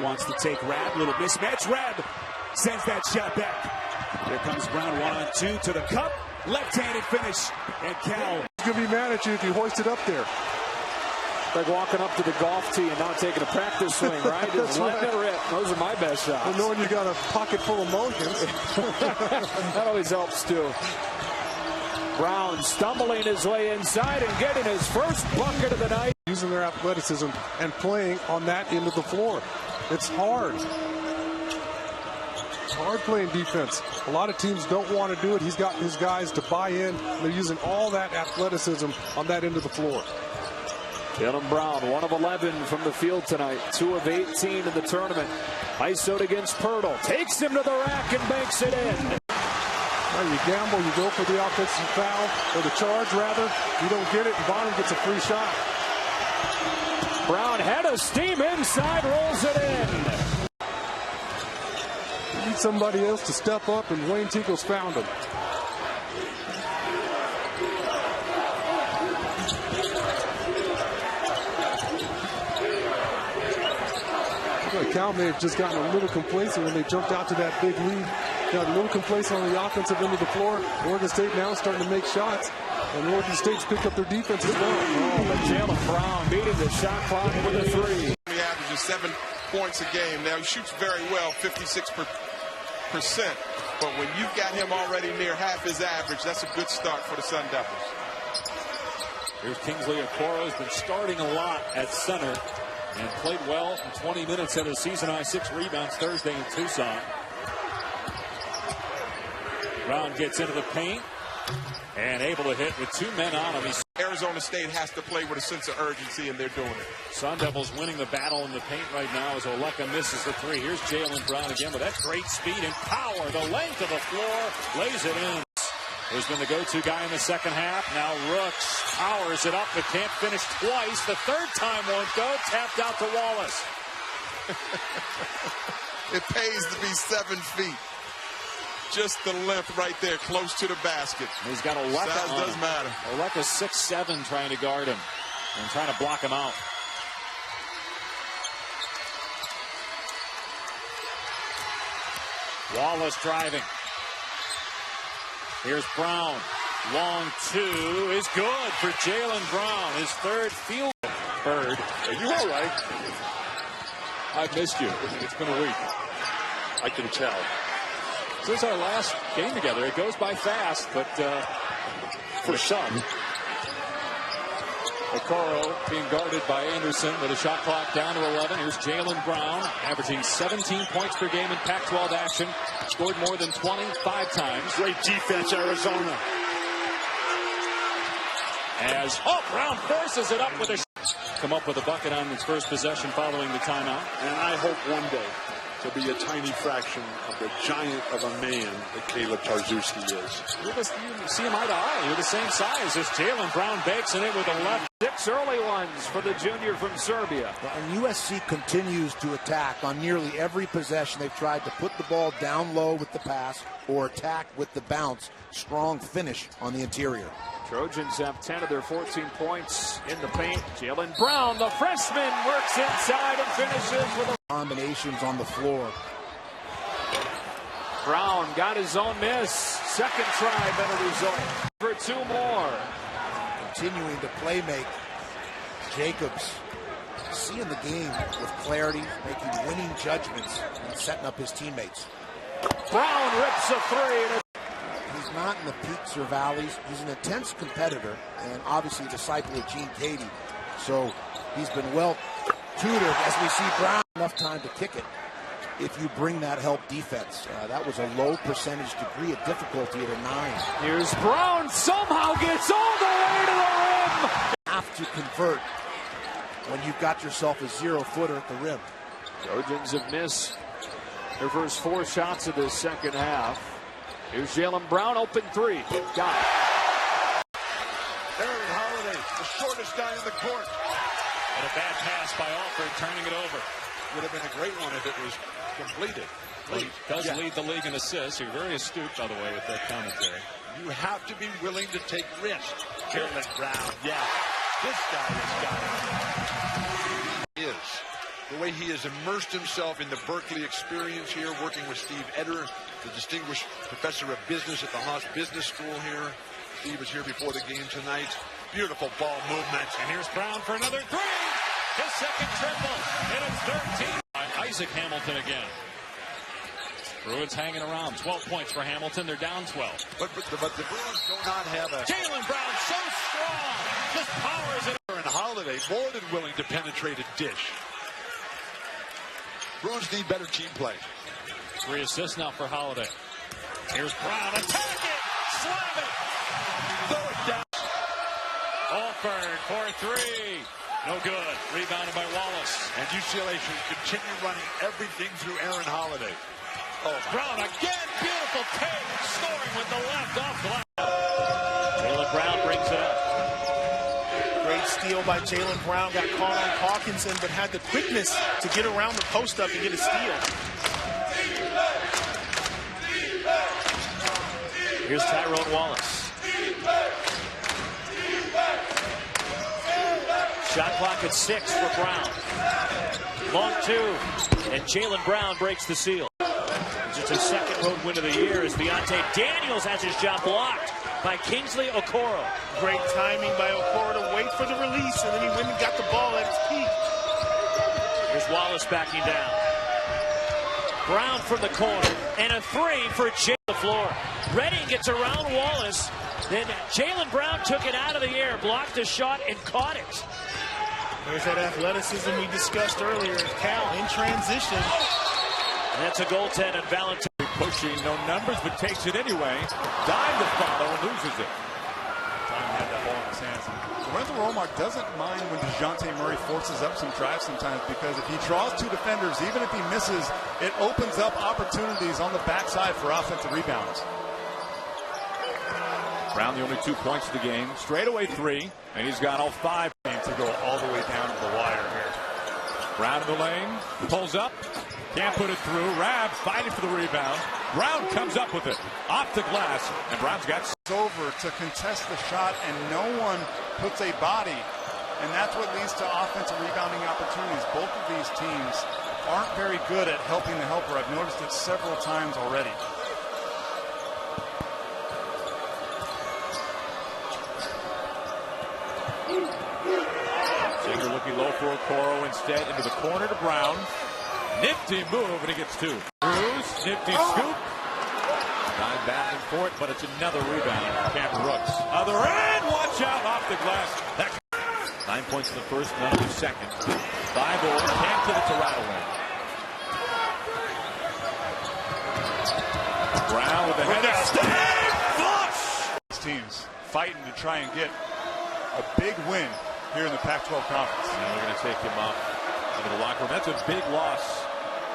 Wants to take Rab, little mismatch. Rab sends that shot back. Here comes Brown, 1-on-2 to the cup. Left-handed finish. And Cal. He's going to be mad at you if you hoist it up there. Like walking up to the golf tee and not taking a practice swing, right? Just letting it rip. Those are my best shots. Well, knowing you got a pocket full of mulligans. That always helps, too. Brown stumbling his way inside and getting his first bucket of the night. Using their athleticism and playing on that end of the floor. It's hard. It's hard playing defense. A lot of teams don't want to do it. He's got his guys to buy in. They're using all that athleticism on that end of the floor. Jaylen Brown, 1 of 11 from the field tonight. 2 of 18 in the tournament. ISO'd against Pirtle. Takes him to the rack and banks it in. Well, you gamble, you go for the offensive foul, or the charge rather. You don't get it, and Bonham gets a free shot. Brown head of steam inside, rolls it in. You need somebody else to step up, and Wayne Tinkle's found him. Cal may have just gotten a little complacent when they jumped out to that big lead. Got a little complacent on the offensive end of the floor. Oregon State now starting to make shots. And Oregon State's picked up their defense as well. Oh, but Jaylen Brown beating the shot clock with a 3. He averages 7 points a game. Now he shoots very well, 56%. But when you've got him already near half his average, that's a good start for the Sun Devils. Here's Kingsley Okoro, has been starting a lot at center and played well in 20 minutes at a season-high 6 rebounds Thursday in Tucson. Brown gets into the paint and able to hit with 2 men on him. Arizona State has to play with a sense of urgency, and they're doing it. Sun Devils winning the battle in the paint right now as Oleka misses the 3. Here's Jaylen Brown again with that great speed and power. The length of the floor, lays it in. Who's been the go-to guy in the second half. Now Rooks powers it up, but can't finish twice. The third time won't go. Tapped out to Wallace. It pays to be 7 feet. Just the length right there, close to the basket. He's got Oleka. Size does matter. Oleka 6'7", trying to guard him and trying to block him out. Wallace driving. Here's Brown. Long 2 is good for Jaylen Brown. His 3rd field. Bird. Are you all right? I've missed you. It's been a week. I can tell. Since our last game together, it goes by fast, but For some. Okoro being guarded by Anderson with a shot clock down to 11. Here's Jaylen Brown, averaging 17 points per game in Pac-12 action. Scored more than 25 times. Great defense, Arizona. Brown forces it up with a come up with a bucket on his first possession following the timeout. And I hope one day to be a tiny fraction of the giant of a man that Caleb Tarzewski is. You see him eye to eye. You're the same size as Jaylen Brown bakes it in with a left. 6 early ones for the junior from Serbia. And USC continues to attack on nearly every possession. They've tried to put the ball down low with the pass or attack with the bounce. Strong finish on the interior. Trojans have 10 of their 14 points in the paint. Jaylen Brown, the freshman, works inside and finishes with a combinations on the floor. Brown got his own miss. Second try, better result for 2 more. Continuing to play make. Jacobs seeing the game with clarity, making winning judgments, and setting up his teammates. Brown rips a 3. He's not in the peaks or valleys. He's an intense competitor and obviously a disciple of Gene Katie. So he's been well tutored as we see Brown. Enough time to kick it if you bring that help defense. That was a low percentage degree of difficulty at a 9. Here's Brown, somehow gets all the way to the rim. Have to convert when you've got yourself a 0-footer at the rim. Trojans have missed their first 4 shots of this second half. Here's Jaylen Brown, open 3. Got it. Aaron Holiday, the shortest guy in the court. And a bad pass by Alford, turning it over. Would have been a great one if it was completed. Well, he does lead the league in assists. You're very astute, by the way, with that commentary. You have to be willing to take risks. Jaylen Brown, yeah. This guy has got it. the way he has immersed himself in the Berkeley experience here, working with Steve Eder, the distinguished professor of business at the Haas Business School here. Steve was here before the game tonight. Beautiful ball movement. And here's Brown for another three. His second triple. And it's 13. Isaac Hamilton again. Bruins hanging around. 12 points for Hamilton. They're down 12. But the Bruins do not have a... Jaylen Brown so strong. Just powers it. And Holiday more than willing to penetrate a dish. Bruins need better team play. 3 assists now for Holiday. Here's Brown. Attack it. Slam it. Throw it down. Alford for 3. No good. Rebounded by Wallace. And UCLA should continue running everything through Aaron Holiday. Oh, Brown again. Beautiful take. Scoring with the left off glass. Jaylen Brown brings it up. Great steal by Jaylen Brown. Got caught on Hawkinson, but had the quickness to get around the post up and get a steal. Here's Tyrone Wallace. Shot clock at 6 for Brown. Long 2. And Jaylen Brown breaks the seal. Just his second road win of the year as Deontay Daniels has his shot blocked by Kingsley Okoro. Great timing by Okoro to wait for the release, and then he went and got the ball at its peak. Here's Wallace backing down. Brown from the corner. And a 3 for Jaylen on the floor. Redding gets around Wallace. Then Jaylen Brown took it out of the air, blocked the shot, and caught it. There's that athleticism we discussed earlier. Cal in transition. And that's a goaltend on Valentine. Pushing, no numbers, but takes it anyway. Dive to follow and loses it. Time had that ball in his hands. Lorenzo Romark doesn't mind when DeJounte Murray forces up some drives sometimes, because if he draws 2 defenders, even if he misses, it opens up opportunities on the backside for offensive rebounds. Brown, the only 2 points of the game. Straightaway 3, and he's got all 5 To go all the way down to the wire here. Brown in the lane, pulls up, can't put it through. Rab fighting for the rebound. Brown comes up with it, off the glass, and Brown's got... It's over to contest the shot, and no one puts a body, and that's what leads to offensive rebounding opportunities. Both of these teams aren't very good at helping the helper. I've noticed it several times already. Singer looking low for Okoro instead, into the corner to Brown. Nifty move, and he gets 2. Cruz, nifty scoop. Time battling for it, but it's another rebound. Cameron Rooks. Other end, watch out, off the glass. That 9 points in the first, none in the second. 5 over, can't get it to Rattler. Brown with the header. Stay flush! These teams fighting to try and get a big win here in the Pac-12 Conference. Now they're going to take him off into the locker room. That's a big loss,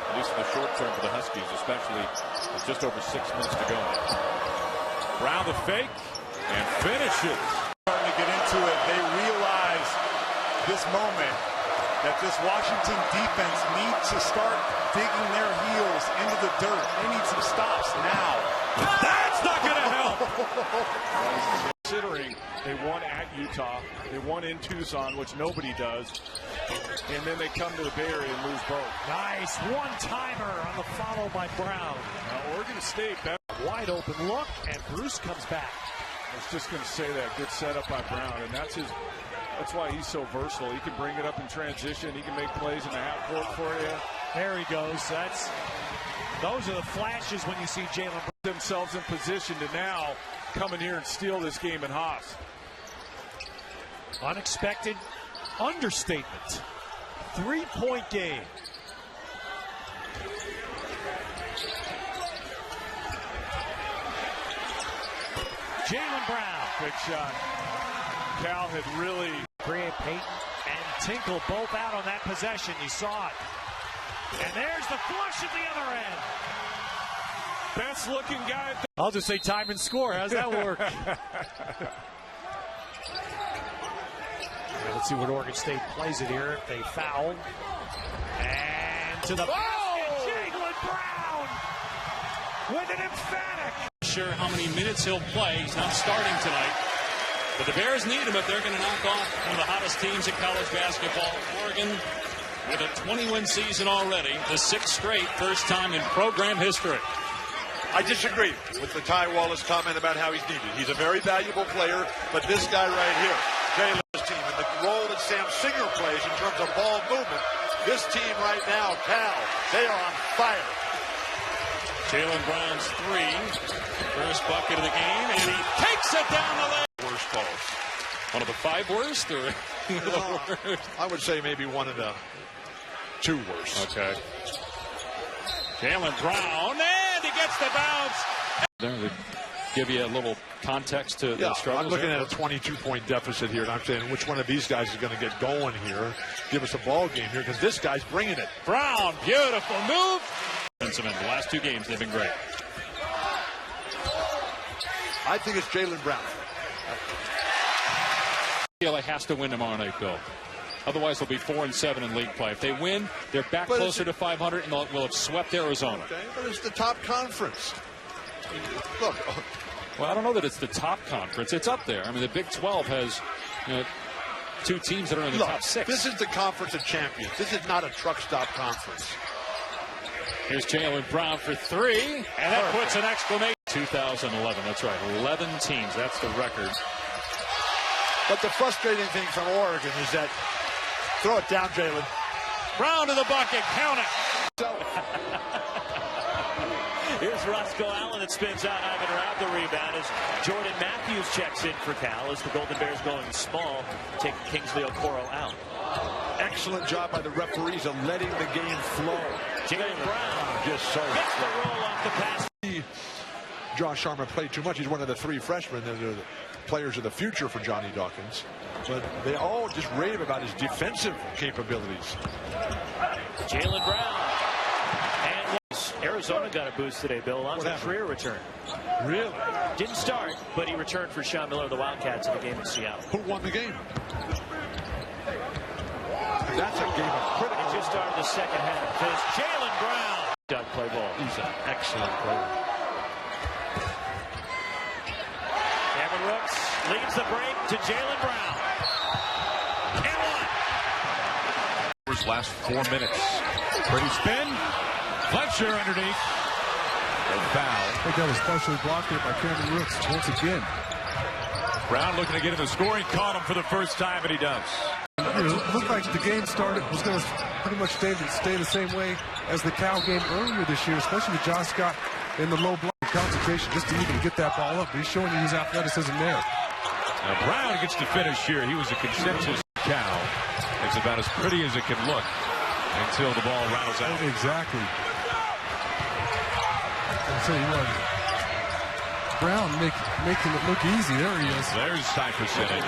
at least in the short term for the Huskies, especially with just over 6 minutes to go. Brown the fake and finishes. Starting to get into it. They realize this moment that this Washington defense needs to start digging their heels into the dirt. They need some stops now. That's not going to help. Considering they won at Utah, they won in Tucson, which nobody does, and then they come to the Bay Area and lose both. Nice one-timer on the follow by Brown. Now, Oregon State, that Wide open look, and Bruce comes back. I was just going to say that. Good setup by Brown, and that's why he's so versatile. He can bring it up in transition. He can make plays in the half court for you. There he goes. Those are the flashes when you see Jaylen Brown. Themselves in position to now come in here and steal this game in Haas. Unexpected understatement. 3-point game. Jaylen Brown. Big shot. Cal had really... Grant Payton and Tinkle both out on that possession. You saw it. And there's the flush at the other end. Best looking guy. I'll just say time and score. How's that work? Let's see what Oregon State plays it here. They foul. And to the basket, Jaylen Brown with an emphatic. Sure how many minutes he'll play. He's not starting tonight. But the Bears need him if they're going to knock off one of the hottest teams in college basketball. Oregon with a 20-win season already, the 6th straight, first time in program history. I disagree with the Ty Wallace comment about how he's needed. He's a very valuable player, but this guy right here, Jaylen's team, and the role that Sam Singer plays in terms of ball movement, this team right now, Cal, they are on fire. Jaylen Brown's 3, first bucket of the game, and he takes it down the lane. Worst balls. One of the 5 worst, or the worst? I would say maybe one of the 2 worst. Okay. Jaylen Brown, and he gets the bounce. There to give you a little context to the struggles. I'm looking at a 22-point deficit here, and I'm saying which one of these guys is going to get going here, give us a ball game here, because this guy's bringing it. Brown, beautiful move. The last 2 games, they've been great. I think it's Jaylen Brown. NCAA has to win tomorrow night, Bill. Otherwise, they'll be 4-7 in league play. If they win, they're back closer to 500, and they'll have swept Arizona. Okay, but it's the top conference. Look. Well, I don't know that it's the top conference. It's up there. I mean, the Big 12 has 2 teams that are in the top 6. This is the conference of champions. This is not a truck stop conference. Here's Jaylen Brown for 3, and that puts an exclamation. 2011, that's right. 11 teams, that's the record. But the frustrating thing from Oregon is that, throw it down, Jaylen. Brown to the bucket, count it. Here's Roscoe Allen that spins out Ivan around the rebound as Jordan Matthews checks in for Cal as the Golden Bears going small, take Kingsley Okoro out. Excellent job by the referees of letting the game flow. Jaylen Brown just so gets the roll off the pass. Josh Sharma played too much. He's one of the 3 freshmen. They're the players of the future for Johnny Dawkins. But they all just rave about his defensive capabilities. Jaylen Brown. And Arizona got a boost today, Bill, on the career return. Really? Didn't start, but he returned for Sean Miller of the Wildcats in the game in Seattle. Who won the game? That's a game of critical. It just started the second half. There's Jaylen Brown. Doug play ball. He's an excellent player. Cameron Rooks leads the break to Jaylen Brown. And 1. Last 4 minutes. Pretty spin. Fletcher underneath. And foul. I think that was partially blocked there by Cameron Rooks once again. Brown looking to get in the scoring. Caught him for the first time, and he does. It looked like the game was going to pretty much stay the same way as the Cal game earlier this year, especially with John Scott in the low block concentration just to even get that ball up. He's showing you his athleticism there. Now Brown gets to finish here. He was a consensus Cal. It's about as pretty as it can look until the ball rattles out. Exactly. I'll tell you what. Brown making it look easy. There he is. There's high percentage.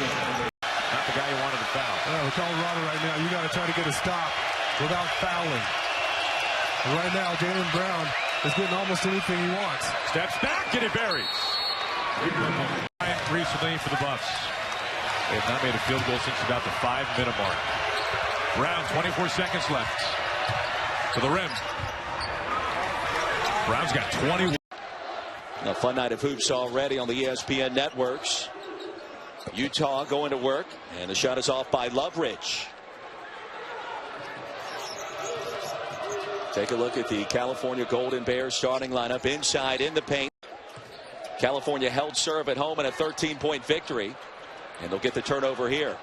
Not the guy who wanted to foul. Colorado right now, you got to try to get a stop without fouling. And right now, Jaylen Brown is getting almost anything he wants. Steps back and he buries. Recently for the Buffs. They have not made a field goal since about the 5-minute mark. Brown, 24 seconds left. To the rim. Brown's got 21. A fun night of hoops already on the ESPN networks. Utah going to work, and the shot is off by Loveridge. Take a look at the California Golden Bears starting lineup inside in the paint. California held serve at home in a 13-point victory, and they'll get the turnover here.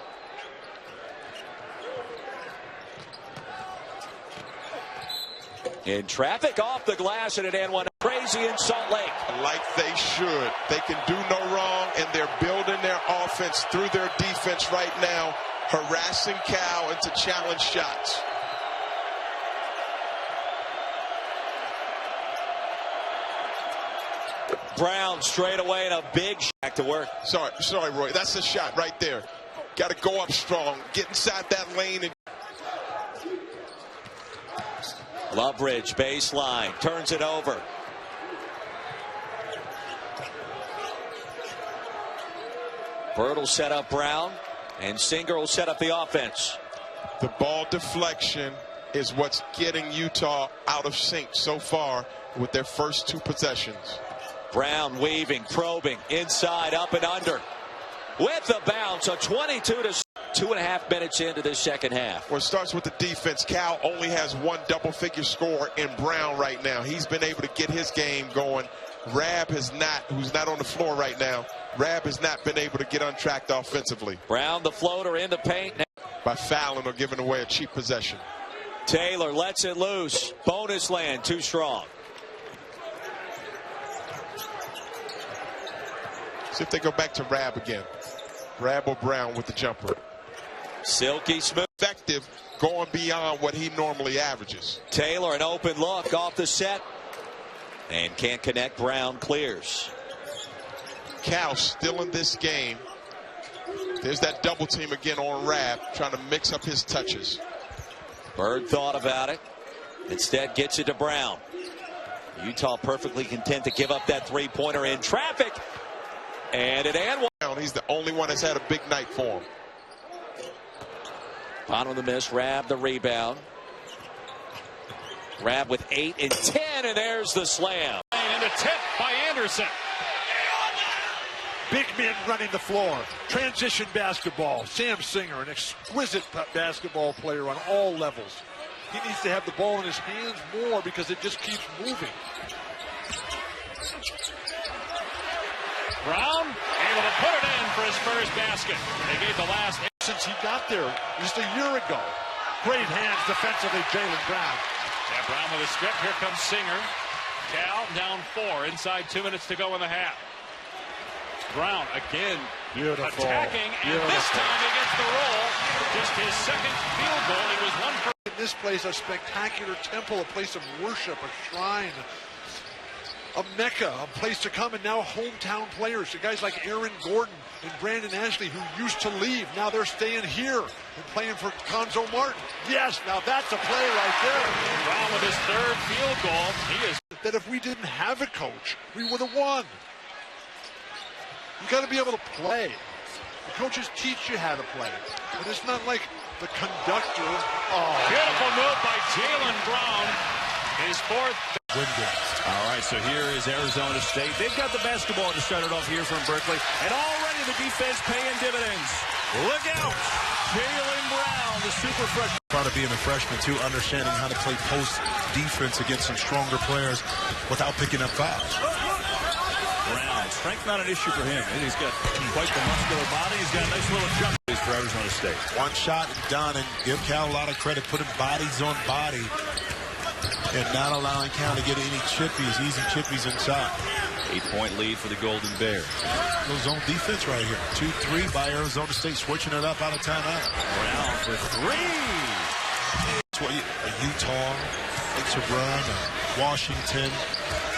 In traffic off the glass and an and one. Crazy in Salt Lake. Like they should. They can do no wrong, and they're building their offense through their defense right now, harassing Cal into challenge shots. Brown straight away and a big shot to work. Sorry, Roy. That's a shot right there. Got to go up strong. Get inside that lane. And Loveridge baseline, turns it over. Bird will set up Brown, and Singer will set up the offense. The ball deflection is what's getting Utah out of sync so far with their first 2 possessions. Brown weaving, probing, inside, up and under. With the bounce, a 22-6. 2.5 minutes into this second half. Well, it starts with the defense. Cal only has one double-figure score in Brown right now. He's been able to get his game going. Rab has not, who's not on the floor right now. Rab has not been able to get untracked offensively. Brown, the floater in the paint. By fouling or giving away a cheap possession. Taylor lets it loose. Bonus land, too strong. See if they go back to Rab again. Rab or Brown with the jumper. Silky smooth. Effective, going beyond what he normally averages. Taylor, an open look off the set. And can't connect. Brown clears. Cal still in this game. There's that double team again on Rab, trying to mix up his touches. Bird thought about it. Instead gets it to Brown. Utah perfectly content to give up that three-pointer in traffic. And it and one. He's the only one that's had a big night for him. Bottom of the miss. Rab the rebound. Rab with 8 and 10, and there's the slam. And a tip by Anderson. Big men running the floor. Transition basketball. Sam Singer, an exquisite basketball player on all levels. He needs to have the ball in his hands more because it just keeps moving. Brown able to put it in for his first basket. They gave the last since he got there just a year ago. Great hands defensively, Jaylen Brown. Yeah, Brown with a strip. Here comes Singer. Cal down 4. Inside 2 minutes to go in the half. Brown again attacking, and this time he gets the roll. Just his second field goal. He was 1 for. In this place, a spectacular temple, a place of worship, a shrine, a mecca, a place to come, and now hometown players. The guys like Aaron Gordon and Brandon Ashley, who used to leave, now they're staying here and playing for Conzo Martin. Yes, now that's a play right there. Brown with his 3rd field goal. He is. That if we didn't have a coach, we would have won. You got to be able to play. The coaches teach you how to play, but it's not like the conductor. Oh, beautiful move by Jaylen Brown. His 4th. All right, so here is Arizona State. They've got the basketball to start it off here from Berkeley, and already the defense paying dividends. Look out, Jaylen Brown, the super freshman. Part of being a freshman too, understanding how to play post defense against some stronger players without picking up fouls. Brown, strength not an issue for him. He's got quite the muscular body. He's got a nice little jump for Arizona State. One shot and done, and give Cal a lot of credit, putting bodies on body and not allowing Cal to get any chippies, easy chippies inside. 8-point lead for the Golden Bears. Little zone defense right here. 2-3 by Arizona State, switching it up out of timeout. Brown for 3. That's what Utah makes a run, Washington.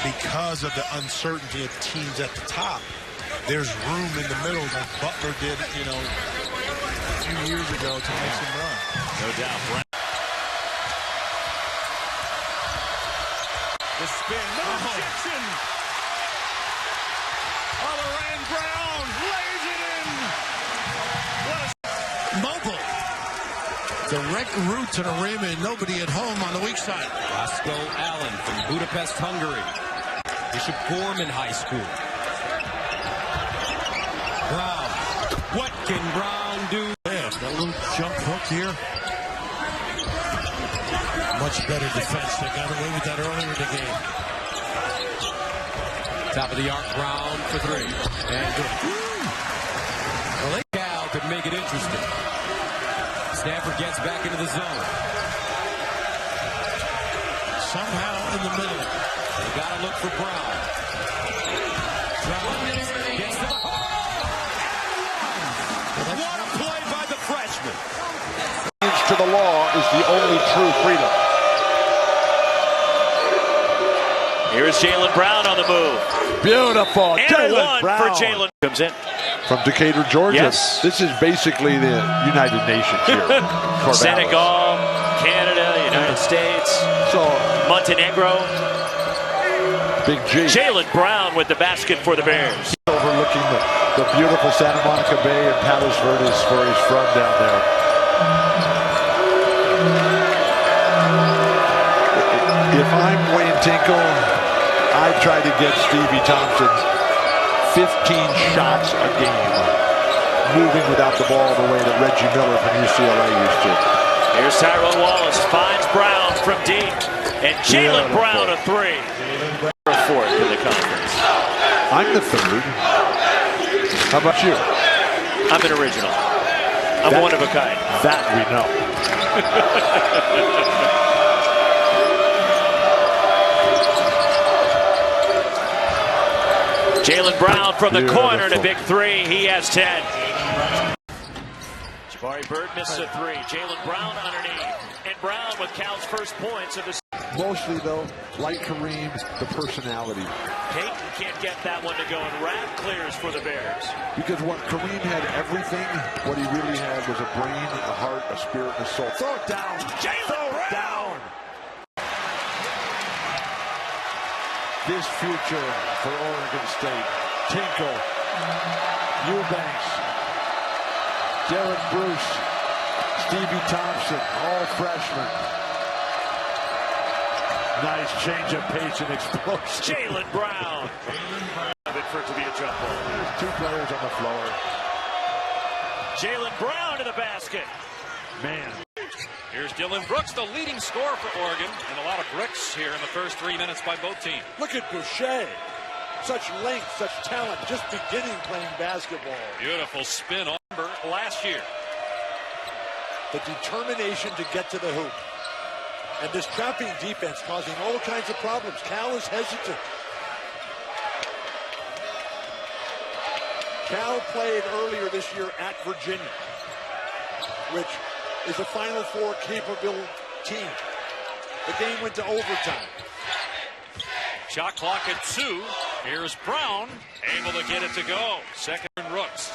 Because of the uncertainty of teams at the top, there's room in the middle like Butler did, a few years ago to make some run. No doubt. Brown. The spin, no objection. All-around Brown lays it in. Mobile. Direct route to the rim and nobody at home on the weak side. Lasco Allen from Budapest, Hungary. Bishop Gorman High School. Brown. What can Brown do? Yeah, got a little jump hook here. Much better defense. They got away with that earlier in the game. Top of the arc, Brown for 3. And good. Well, Cal could make it interesting. Stanford gets back into the zone. Somehow in the middle. They got to look for Brown. Brown gets to the hole. What a play by the freshman. To the law is the only true freedom. Here's Jaylen Brown on the move. Beautiful. And Jaylen Brown for Jaylen. Comes in. From Decatur, Georgia. Yes. This is basically the United Nations here. Senegal, Canada, United States, so, Montenegro. Big G. Jaylen Brown with the basket for the Bears. Overlooking the beautiful Santa Monica Bay and Palos Verdes where he's from down there. If I'm Wayne Tinkle, I try to get Stevie Thompson 15 shots a game. moving without the ball the way that Reggie Miller from UCLA used to. Here's Tyrone Wallace, finds Brown from deep, and Jaylen Brown a three. Fourth in the conference. I'm the third. How about you? I'm an original. I'm one of a kind. That we know. Jaylen Brown from the corner and a big three. He has 10. Jabari Bird misses a three. Jaylen Brown underneath. And Brown with Cal's first points of the season. Mostly, though, like Kareem, the personality. Payton can't get that one to go, and Rapp clears for the Bears. Because what Kareem had everything, what he really had was a brain, a heart, a spirit, and a soul. Throw it down. Jaylen Brown. This future for Oregon State. Tinkle, Eubanks, Derek Bruce, Stevie Thompson, all freshmen. Nice change of pace and explosion. Jaylen Brown. For it to be a jump ball. There's two players on the floor. Jaylen Brown to the basket. Man. Here's Dylan Brooks, the leading scorer for Oregon, and a lot of bricks here in the first 3 minutes by both teams. Look at Boucher. Such length, such talent, just beginning playing basketball. Beautiful spin on last year. The determination to get to the hoop. And this trapping defense causing all kinds of problems. Cal is hesitant. Cal played earlier this year at Virginia, which is a Final Four capable team. The game went to overtime. Shot clock at 2. Here's Brown, able to get it to go. Second and Rooks.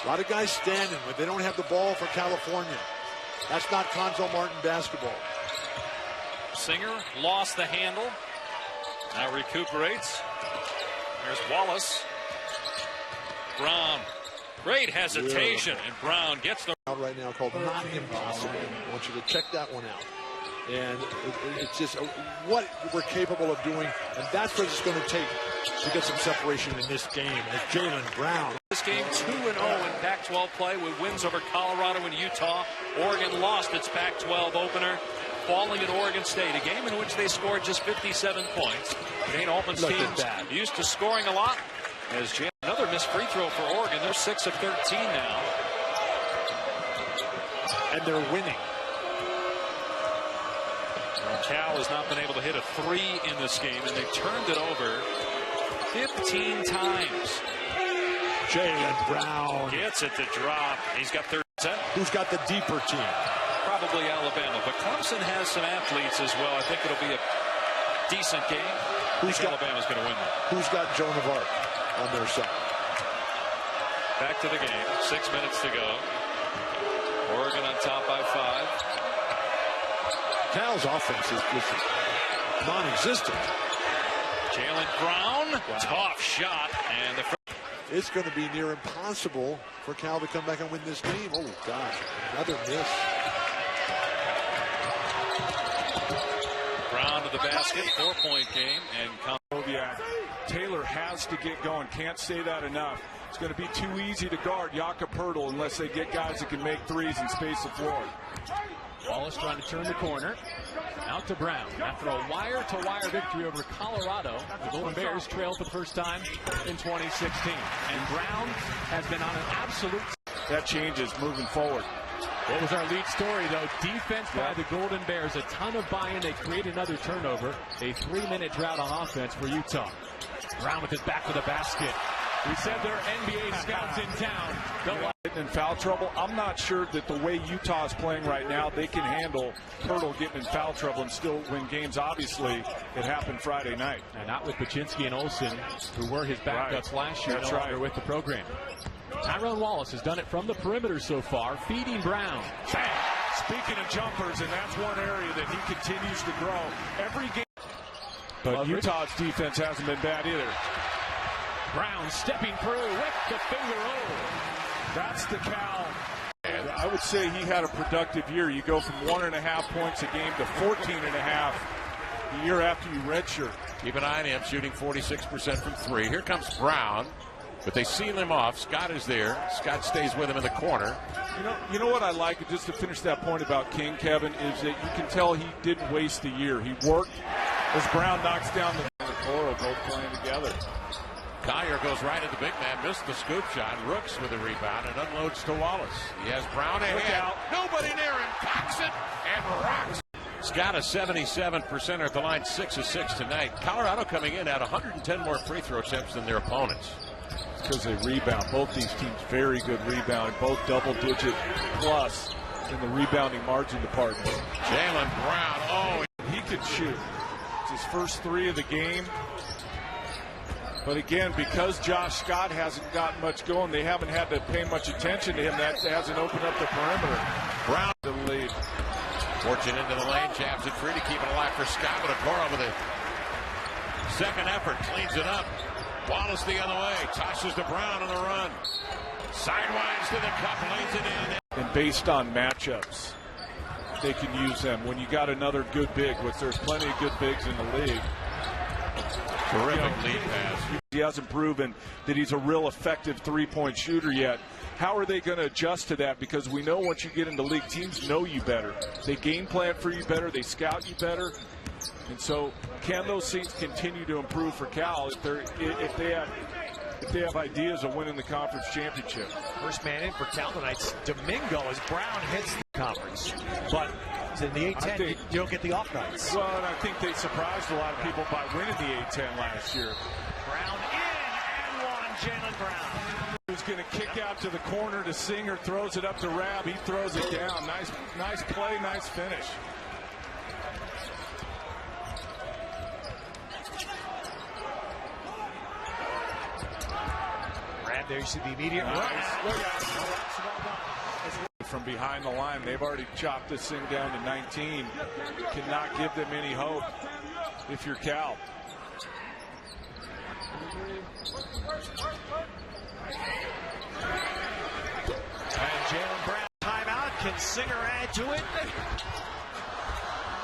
A lot of guys standing when they don't have the ball for California. That's not Conzo Martin basketball. Singer lost the handle. Now recuperates. There's Wallace. Brown. Great hesitation, and Brown gets the out right now called Not Impossible. I want you to check that one out. And it's just what we're capable of doing, and that's what it's going to take to get some separation in this game. As Jaylen Brown. This game 2-0 in Pac-12 play with wins over Colorado and Utah. Oregon lost its Pac-12 opener, falling at Oregon State, a game in which they scored just 57 points. Dane Altman's teams used to scoring a lot. As Jaylen, another missed free throw for Oregon. They're 6 of 13 now. And they're winning. Cal has not been able to hit a 3 in this game, and they've turned it over 15 times. Jaylen Brown gets it to drop. He's got 30%. Who's got the deeper team? Probably Alabama, but Clemson has some athletes as well. I think it'll be a decent game. Alabama's going to win that. Who's got Joan of Arc on their side? Back to the game. 6 minutes to go. Oregon on top by 5. Cal's offense is just non-existent. Jaylen Brown, tough shot, and it's going to be near impossible for Cal to come back and win this game. Oh gosh, another miss. Brown to the basket, 4-point game, and Taylor has to get going. Can't say that enough. It's going to be too easy to guard Jakob Poeltl unless they get guys that can make threes and space the floor. Wallace trying to turn the corner. Out to Brown. After a wire-to-wire victory over Colorado, the Golden Bears trail for the first time in 2016. And Brown has been on an absolute... That changes moving forward. What was our lead story, though? Defense by the Golden Bears. A ton of buy-in. They create another turnover. A 3-minute drought on offense for Utah. Brown with his back to the basket. We said there are NBA scouts in town. Getting in foul trouble. I'm not sure that the way Utah is playing right now, they can handle Poeltl getting in foul trouble and still win games. Obviously, it happened Friday night. And not with Paczynski and Olsen, who were his backups last year. That's no longer with the program. Tyrone Wallace has done it from the perimeter so far, feeding Brown. Bang! Speaking of jumpers, and that's one area that he continues to grow. Every game. But Utah's defense hasn't been bad either. Brown stepping through with the finger roll. That's the Cal. And I would say he had a productive year. You go from 1.5 points a game to 14.5 the year after you redshirt. Keep an eye on him, shooting 46% from three. Here comes Brown, but they seal him off. Scott is there. Scott stays with him in the corner. You know what I like, just to finish that point about King, Kevin, is that you can tell he didn't waste the year. He worked as Brown knocks down the Toro, both playing together. Collier goes right at the big man, missed the scoop shot. Rooks with a rebound and unloads to Wallace. He has Brown ahead. Nobody near him. Cocks it and rocks. Scott a 77% at the line, 6 of 6 tonight. Colorado coming in at 110 more free throw attempts than their opponents. Because they rebound. Both these teams very good rebounding, both double-digit plus in the rebounding margin department. Jaylen Brown, he could shoot. It's his first 3 of the game. But again, because Josh Scott hasn't gotten much going, they haven't had to pay much attention to him. That hasn't opened up the perimeter. Brown the lead. Fortune into the lane, jabs it free to keep it alive for Scott, but Okoro with a second effort, cleans it up. Wallace the other way, tosses to Brown on the run. Sideways to the cup, lays it in. And based on matchups, they can use them. When you got another good big, which there's plenty of good bigs in the league. Terrific lead pass. He hasn't proven that he's a real effective three-point shooter yet. How are they going to adjust to that? Because we know once you get into league, teams know you better. They game plan for you better. They scout you better. And so can those things continue to improve for Cal if they have ideas of winning the conference championship? First man in for Cal tonight's Domingo as Brown hits the conference. But in the A-10, you don't get the off nights. Well, and I think they surprised a lot of people by winning the A-10 last year. Brown in and one, Jaylen Brown. Who's going to kick out to the corner to Singer, throws it up to Rab. He throws it down. Nice play, nice finish. Rab, there you see the immediate from behind the line. They've already chopped this thing down to 19. Cannot give them any hope if you're Cal. And Jaylen Brown timeout. Can Singer add to it?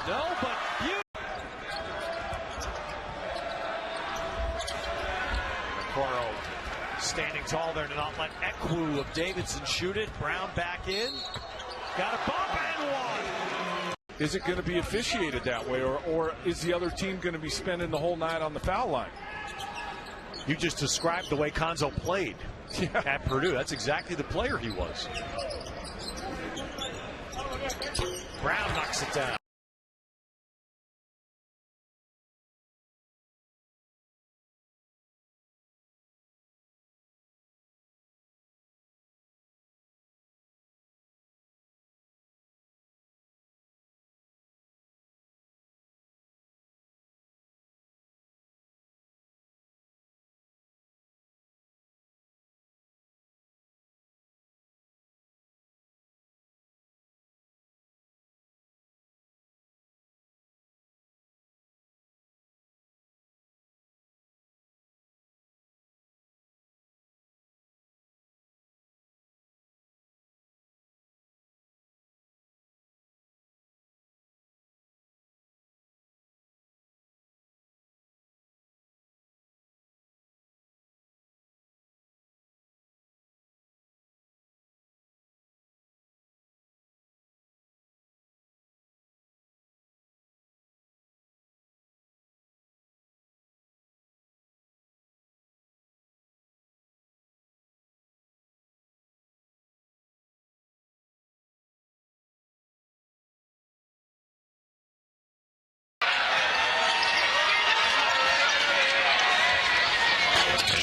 No, but Okoro standing tall there to not let Ekwu of Davidson shoot it. Brown back in. Got a bump and one. Is it going to be officiated that way, or is the other team going to be spending the whole night on the foul line? You just described the way Konzo played at Purdue. That's exactly the player he was. Brown knocks it down.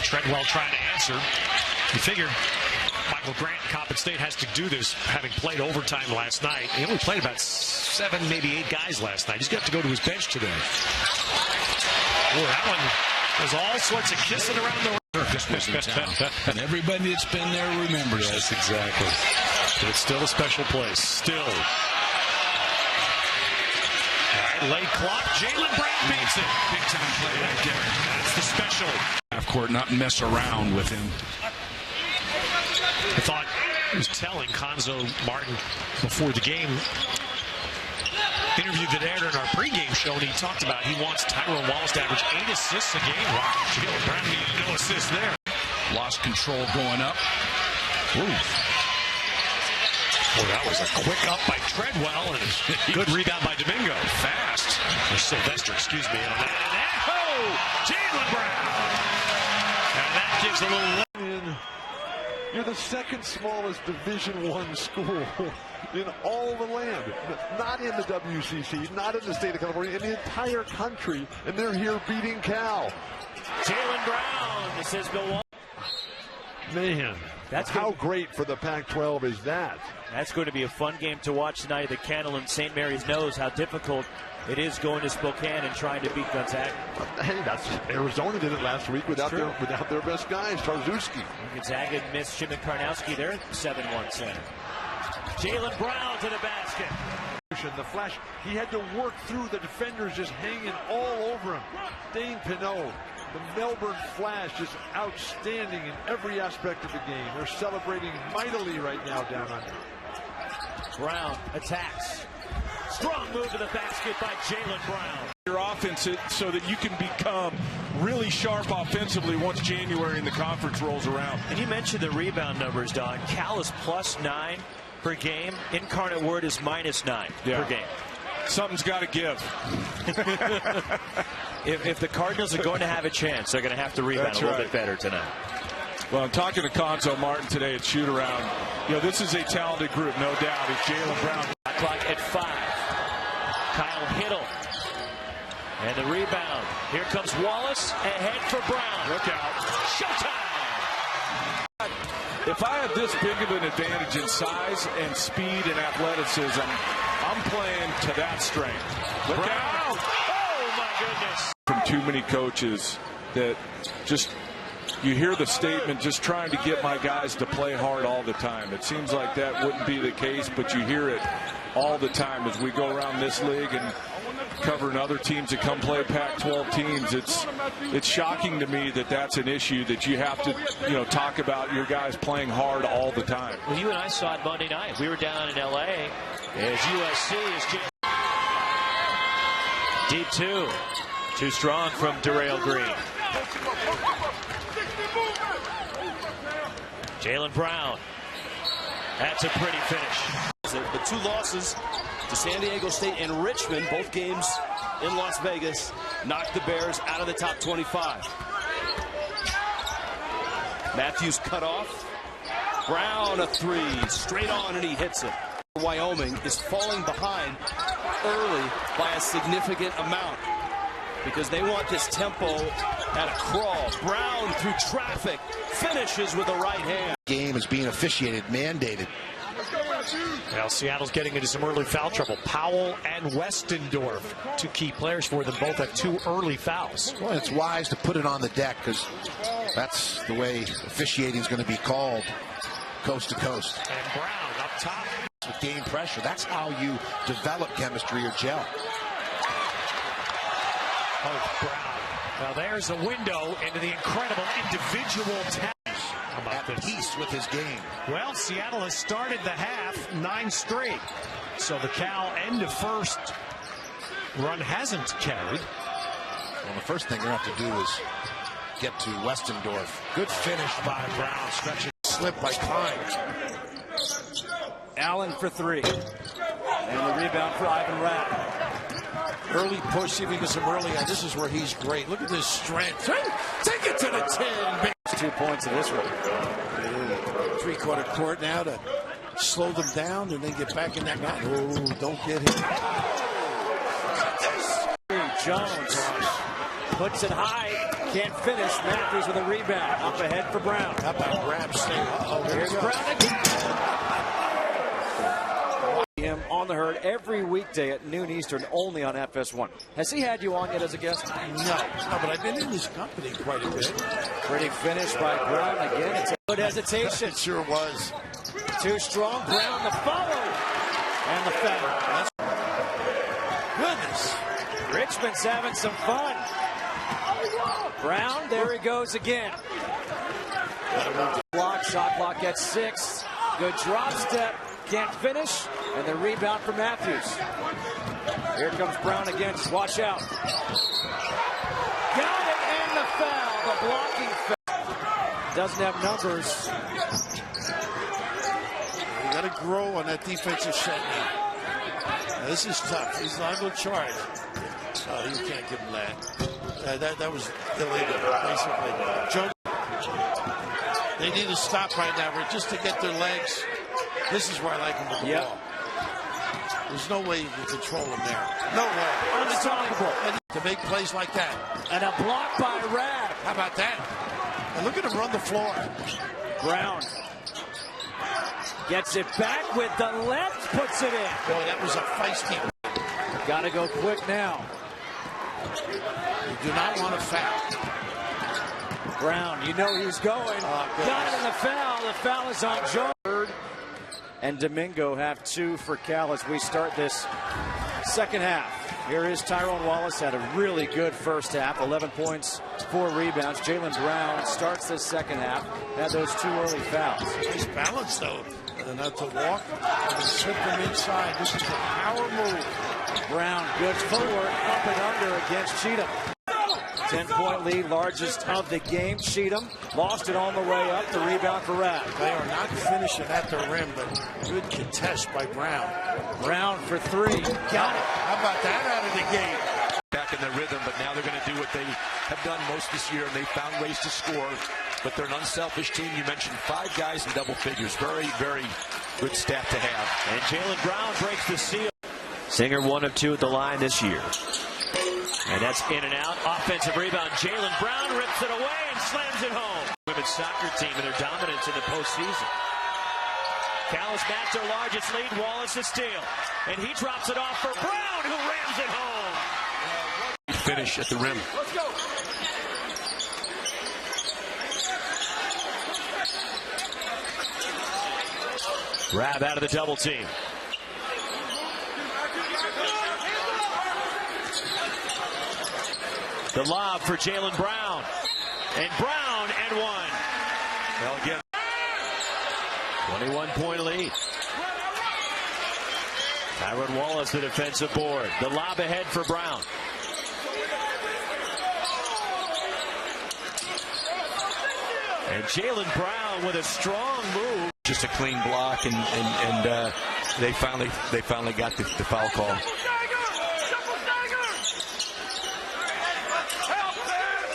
Treadwell trying to answer. You figure Michael Grant, Coppin State, has to do this, having played overtime last night. He only played about 7, maybe 8 guys last night. He's got to go to his bench today. Boy, that one was all sorts of kissing around the surface. And everybody that's been there remembers this. Exactly. But it's still a special place. Still. All right, late clock. Jaylen Brown makes it. Big time play right there. That's the special. Half court, not mess around with him. I thought it was telling Konzo Martin before the game. interview that aired in our pregame show, and he talked about he wants Tyrone Wallace to average 8 assists a game. Wow, Jaylen Brown needed no assists there. Lost control going up. Ooh. Well, that was a quick up by Treadwell, and a good rebound by Domingo. Fast. Or Sylvester, excuse me. And Jaylen Brown. And that gives a little... You're the second smallest Division I school in all the land. Not in the WCC, not in the state of California, in the entire country. And they're here beating Cal. Jaylen Brown, this is Milwaukee. Man, that's how great for the Pac-12 is that? That's going to be a fun game to watch tonight. The Candle and St. Mary's knows how difficult it is going to Spokane and trying to beat Gonzaga. Hey, that's Arizona did it last week without their best guys, Tarczewski. Gonzaga missed Shimon Karnowski there, 7-1 center. Jaylen Brown to the basket. The flash, he had to work through the defenders just hanging all over him. Dane Pinot, the Melbourne Flash, just outstanding in every aspect of the game. They're celebrating mightily right now down under. Brown attacks. Strong move to the basket by Jaylen Brown. Your offense so that you can become really sharp offensively once January and the conference rolls around. And you mentioned the rebound numbers, Don. Cal is +9 per game. Incarnate Word is -9 per game. Something's got to give. If the Cardinals are going to have a chance, they're going to have to rebound a little bit better tonight. Well, I'm talking to Conzo Martin today at shoot around. You know, this is a talented group, no doubt. It's Jaylen Brown. Clock at 5. Kyle Hiddle. And the rebound. Here comes Wallace. Ahead for Brown. Look out. Showtime. If I have this big of an advantage in size and speed and athleticism, I'm playing to that strength. Look out. Oh, my goodness. From too many coaches that just... You hear the statement, just trying to get my guys to play hard all the time. It seems like that wouldn't be the case, but you hear it all the time as we go around this league and covering other teams that come play Pac-12 teams. It's shocking to me that that's an issue that you have to, talk about your guys playing hard all the time. Well, you and I saw it Monday night. We were down in L.A. as USC is deep 2. Too strong from Darrell Green. Jaylen Brown. That's a pretty finish. The 2 losses to San Diego State and Richmond, both games in Las Vegas, knocked the Bears out of the top 25. Matthews cut off. Brown a 3, straight on, and he hits it. Wyoming is falling behind early by a significant amount because they want this tempo at a crawl. Brown through traffic finishes with the right hand. Game is being officiated, mandated. Well, Seattle's getting into some early foul trouble. Powell and Westendorf, 2 key players for them, both have 2 early fouls. Well, it's wise to put it on the deck because that's the way officiating is going to be called, coast to coast. And Brown up top. With game pressure, that's how you develop chemistry or gel. Oh, Brown. Now there's a window into the incredible individual talent. How about At peace with his game. Well, Seattle has started the half 9 straight. So the Cal end of first run hasn't carried. Well, the first thing you have to do is get to Westendorf. Good finish by Brown. Stretching slip by Klein. Allen for 3. And the rebound for Ivan Rapp. Early push, see if he gets him early. This is where he's great. Look at this strength. Take it to the 10. 2 points in this one. 3/4 court now to slow them down and then get back in that guy. Oh, don't get him. Jones puts it high. Can't finish. Matthews with a rebound. Up ahead for Brown. How about grab stay? Here's Brown again. Him on the herd every weekday at noon Eastern, only on FS1. Has he had you on yet as a guest? No, but I've been in his company quite a bit. Pretty finish by Brown again. It's a good hesitation. It sure was. Too strong. Brown the follow. And the foul. Goodness. Richmond's having some fun. Brown, there he goes again. Block, shot clock at 6. Good drop step. Can't finish. And the rebound for Matthews. Here comes Brown again. Just watch out. Got it, and the foul. The blocking foul. Doesn't have numbers. You got to grow on that defensive set now. This is tough. He's not going to charge. Oh, you can't give him that. That was illegal, basically. They need to stop right now, just to get their legs. This is where I like him with the ball. There's no way you can control him there. No way. Unstoppable. To make plays like that. And a block by Rad. How about that? And look at him run the floor. Brown gets it back with the left, puts it in. Boy, that was a feisty. Got to go quick now. You do not want to foul. Brown, you know he's going. Got it in the foul. The foul is on Jordan. And Domingo have 2 for Cal as we start this second half. Here is Tyrone Wallace, had a really good first half, 11 points, 4 rebounds. Jaylen Brown starts this second half, had those 2 early fouls. Nice balance, though. Not to walk and slip them inside. This is a power move. Brown, good footwork, up and under against Cheatham. 10-point lead, largest of the game. Cheatham lost it on the way up. The rebound for Rad. They are not finishing at the rim, but good contest by Brown. Brown for 3. Got it. How about that out of the gate? Back in their rhythm, but now they're going to do what they have done most this year, and they found ways to score. But they're an unselfish team. You mentioned 5 guys in double figures. Very, very good stat to have. And Jaylen Brown breaks the seal. Singer 1 of 2 at the line this year. And that's in and out. Offensive rebound. Jaylen Brown rips it away and slams it home. Women's soccer team and their dominance in the postseason. Cal has matched their largest lead. Wallace a steal. And he drops it off for Brown, who rams it home. Finish at the rim. Let's go. Rab out of the double team. The lob for Jaylen Brown. And Brown and 1. Well, again. 21-point lead. Tyrone Wallace, the defensive board. The lob ahead for Brown. And Jaylen Brown with a strong move. Just a clean block, and they finally got the foul call.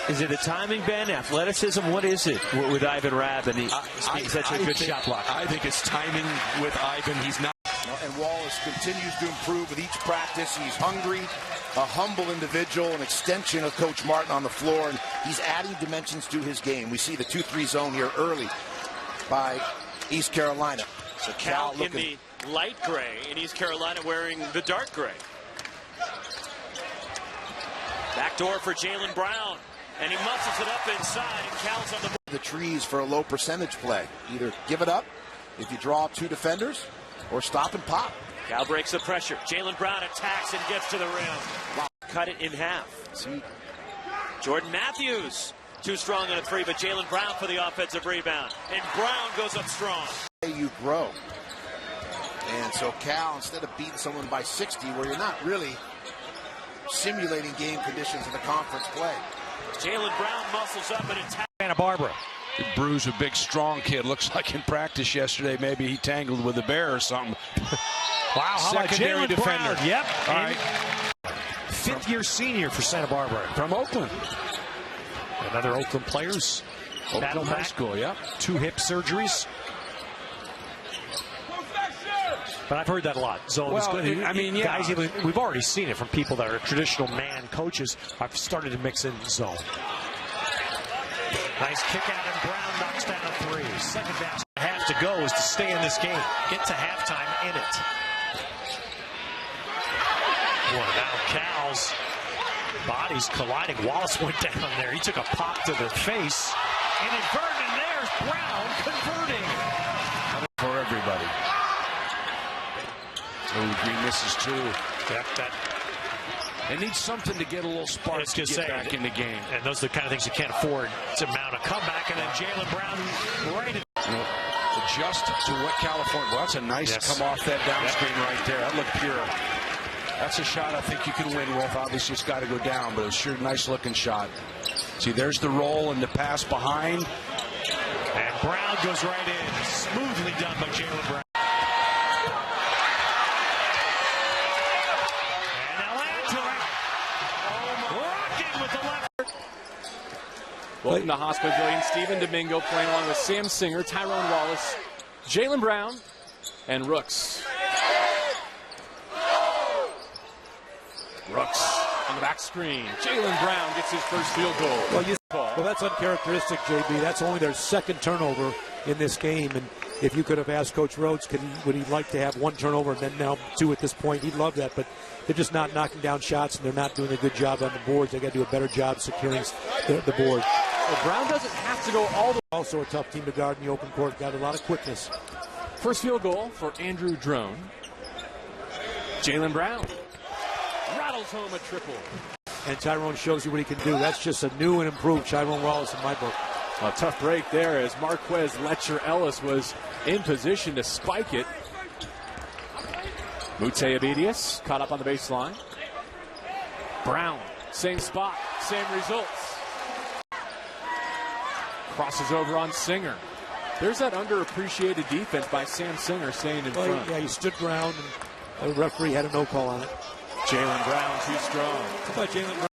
Is it the timing, Ben? Athleticism? What is it with Ivan Rabb? And he's such a good shot blocker. I think it's timing with Ivan. He's not. And Wallace continues to improve with each practice. He's hungry, a humble individual, an extension of Coach Martin on the floor, and he's adding dimensions to his game. We see the 2-3 zone here early by East Carolina. So Cal in the light gray, and East Carolina wearing the dark gray. Backdoor for Jaylen Brown. And he muscles it up inside, and Cal's on the trees for a low percentage play. Either give it up if you draw 2 defenders, or stop and pop. Cal breaks the pressure. Jaylen Brown attacks and gets to the rim. Wow. Cut it in half. See. Jordan Matthews too strong on a 3, but Jaylen Brown for the offensive rebound. And Brown goes up strong. You grow. And so Cal, instead of beating someone by 60, where you're not really simulating game conditions in the conference play. Jaylen Brown muscles up and attacks. Santa Barbara. Bruce, a big, strong kid. Looks like in practice yesterday, maybe he tangled with a bear or something. Wow, how about Jaylen defender? Brown? Yep. All right. 5th-year senior for Santa Barbara. From Oakland. Another Oakland players. Oakland High School, yep. 2 hip surgeries. But I've heard that a lot. Zone is good. I mean, yeah. Guys, we've already seen it from people that are traditional man coaches. I've started to mix in zone. Nice kick out, and Brown knocks down a 3. Second down. Have to go is to stay in this game. Get to halftime in it. Boy, now Cal's bodies colliding. Wallace went down there. He took a pop to the face. Inadvertent, and there's Brown converting. For everybody. Oh, Green misses 2. Yep, they need something to get a little spark to get back in the game. And those are the kind of things you can't afford to mount a comeback. And then Jaylen Brown right adjust to what California. Well, that's a nice come off that down screen right there. That looked pure. That's a shot I think you can win with. Obviously, it's got to go down, but it was sure a nice-looking shot. See, there's the roll and the pass behind. And Brown goes right in. Smoothly done by Jaylen Brown. And now Angela rocking with the left. Welcome to Hospital Pavilion. Stephen Domingo playing along with Sam Singer, Tyrone Wallace, Jaylen Brown, and Rooks. Rooks on the back screen. Jaylen Brown gets his first field goal. Well, that's uncharacteristic, JB. That's only their second turnover in this game. And if you could have asked Coach Rhodes, would he like to have one turnover and then now two at this point, he'd love that. But they're just not knocking down shots, and they're not doing a good job on the boards. They got to do a better job securing the board. Well, Brown doesn't have to go all the way. Also a tough team to guard in the open court. Got a lot of quickness. First field goal for Andrew Drone. Jaylen Brown rattles home a triple. And Tyrone shows you what he can do. That's just a new and improved Tyrone Wallace in my book. A tough break there as Marquez Letcher-Ellis was in position to spike it. Mute Abedius caught up on the baseline. Brown, same spot, same results. Crosses over on Singer. There's that underappreciated defense by Sam Singer staying in front. Yeah, he stood ground, and the referee had a no call on it. Jaylen Brown too strong. How about Jaylen Brown?